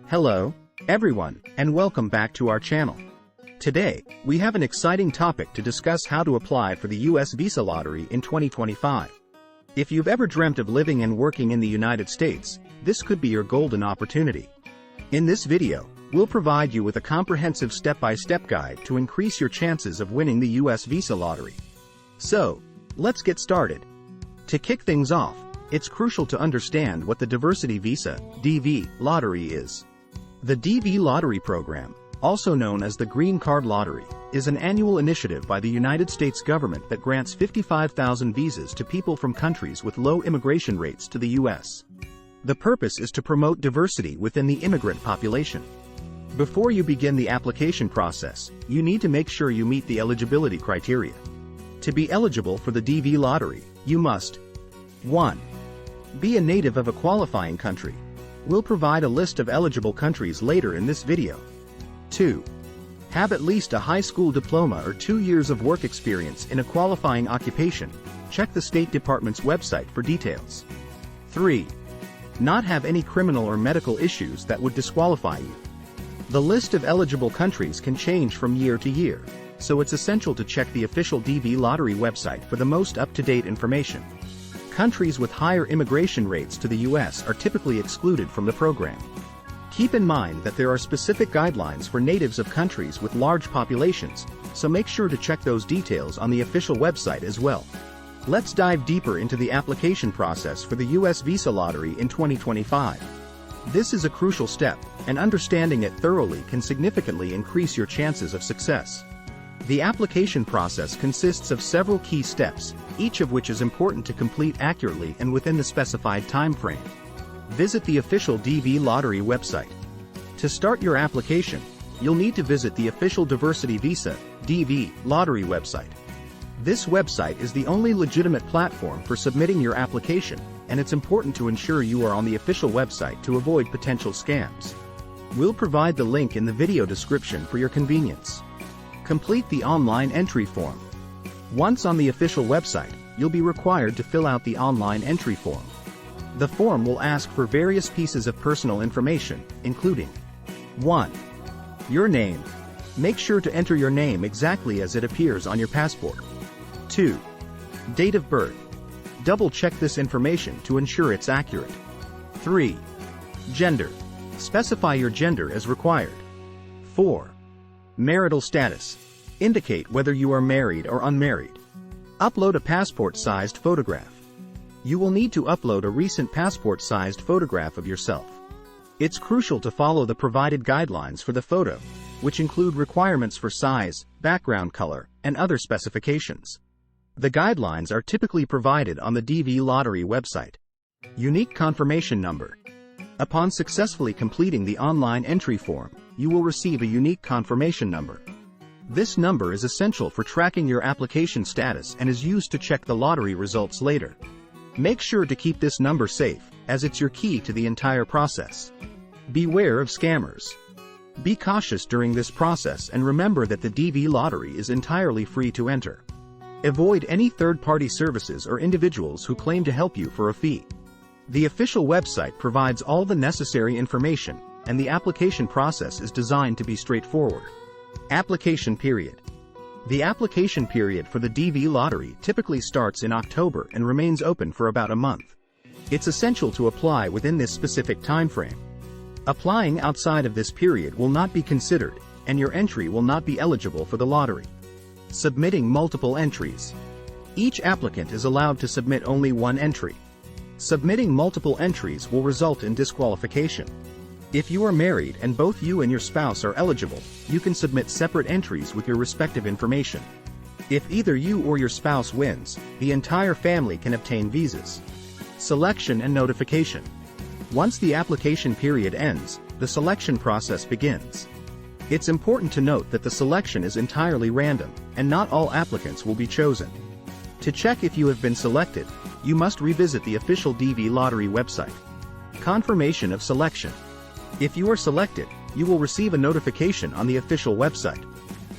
Hello, everyone, and welcome back to our channel. Today, we have an exciting topic to discuss: how to apply for the U.S. Visa Lottery in 2025. If you've ever dreamt of living and working in the United States, this could be your golden opportunity. In this video, we'll provide you with a comprehensive step-by-step guide to increase your chances of winning the U.S. Visa Lottery. So, let's get started. To kick things off, it's crucial to understand what the Diversity Visa (DV) Lottery is. The DV Lottery program, also known as the Green Card Lottery, is an annual initiative by the United States government that grants 55,000 visas to people from countries with low immigration rates to the U.S. The purpose is to promote diversity within the immigrant population. Before you begin the application process, you need to make sure you meet the eligibility criteria. To be eligible for the DV Lottery, you must 1. Be a native of a qualifying country. We'll provide a list of eligible countries later in this video. 2. Have at least a high school diploma or 2 years of work experience in a qualifying occupation. Check the State Department's website for details. 3. Not have any criminal or medical issues that would disqualify you. The list of eligible countries can change from year to year, so it's essential to check the official DV Lottery website for the most up-to-date information. Countries with higher immigration rates to the U.S. are typically excluded from the program. Keep in mind that there are specific guidelines for natives of countries with large populations, so make sure to check those details on the official website as well. Let's dive deeper into the application process for the U.S. Visa Lottery in 2025. This is a crucial step, and understanding it thoroughly can significantly increase your chances of success. The application process consists of several key steps, each of which is important to complete accurately and within the specified time frame. Visit the official DV Lottery website. To start your application, you'll need to visit the official Diversity Visa (DV) Lottery website. This website is the only legitimate platform for submitting your application, and it's important to ensure you are on the official website to avoid potential scams. We'll provide the link in the video description for your convenience. Complete the online entry form. Once on the official website, you'll be required to fill out the online entry form. The form will ask for various pieces of personal information, including 1. Your name. Make sure to enter your name exactly as it appears on your passport. 2. Date of birth. Double-check this information to ensure it's accurate. 3. Gender. Specify your gender as required. 4. Marital status. Indicate whether you are married or unmarried. Upload a passport-sized photograph. You will need to upload a recent passport-sized photograph of yourself. It's crucial to follow the provided guidelines for the photo, which include requirements for size, background color, and other specifications. The guidelines are typically provided on the DV Lottery website. Unique confirmation number. Upon successfully completing the online entry form, you will receive a unique confirmation number. This number is essential for tracking your application status and is used to check the lottery results later. Make sure to keep this number safe, as it's your key to the entire process. Beware of scammers. Be cautious during this process and remember that the DV Lottery is entirely free to enter. Avoid any third-party services or individuals who claim to help you for a fee. The official website provides all the necessary information, and the application process is designed to be straightforward. Application period. The application period for the DV Lottery typically starts in October and remains open for about a month. It's essential to apply within this specific time frame. Applying outside of this period will not be considered, and your entry will not be eligible for the lottery. Submitting multiple entries. Each applicant is allowed to submit only one entry. Submitting multiple entries will result in disqualification. If you are married and both you and your spouse are eligible, you can submit separate entries with your respective information. If either you or your spouse wins, the entire family can obtain visas. Selection and notification. Once the application period ends, the selection process begins. It's important to note that the selection is entirely random, and not all applicants will be chosen. To check if you have been selected, you must revisit the official DV Lottery website. Confirmation of selection. If you are selected, you will receive a notification on the official website.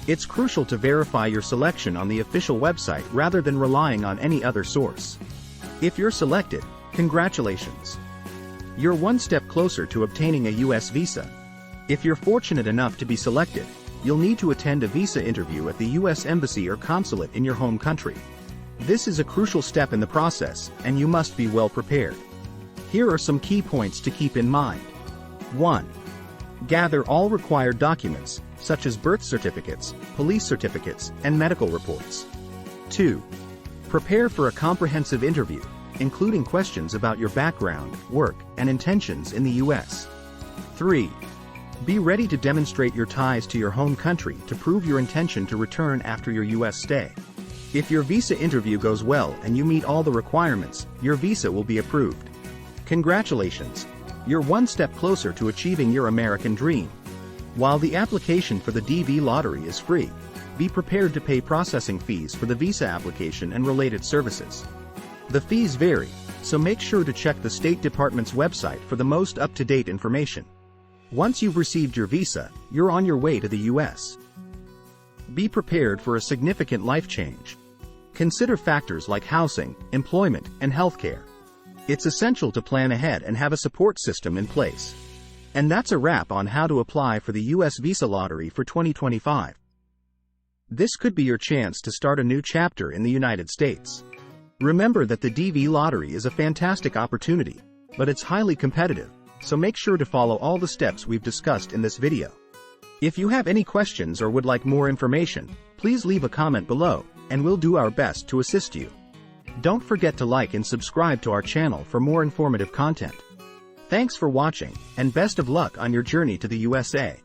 It's crucial to verify your selection on the official website rather than relying on any other source. If you're selected, congratulations. You're one step closer to obtaining a U.S. visa. If you're fortunate enough to be selected, you'll need to attend a visa interview at the U.S. Embassy or consulate in your home country. This is a crucial step in the process, and you must be well prepared. Here are some key points to keep in mind. 1. Gather all required documents, such as birth certificates, police certificates, and medical reports. 2. Prepare for a comprehensive interview, including questions about your background, work, and intentions in the U.S. 3. Be ready to demonstrate your ties to your home country to prove your intention to return after your U.S. stay. If your visa interview goes well and you meet all the requirements, your visa will be approved. Congratulations! You're one step closer to achieving your American dream. While the application for the DV lottery is free, be prepared to pay processing fees for the visa application and related services. The fees vary, so make sure to check the State Department's website for the most up-to-date information. Once you've received your visa, you're on your way to the U.S. Be prepared for a significant life change. Consider factors like housing, employment, and healthcare. It's essential to plan ahead and have a support system in place. And that's a wrap on how to apply for the U.S. visa lottery for 2025. This could be your chance to start a new chapter in the United States. Remember that the DV lottery is a fantastic opportunity, but it's highly competitive, so make sure to follow all the steps we've discussed in this video. If you have any questions or would like more information, please leave a comment below, and we'll do our best to assist you. Don't forget to like and subscribe to our channel for more informative content. Thanks for watching, and best of luck on your journey to the USA.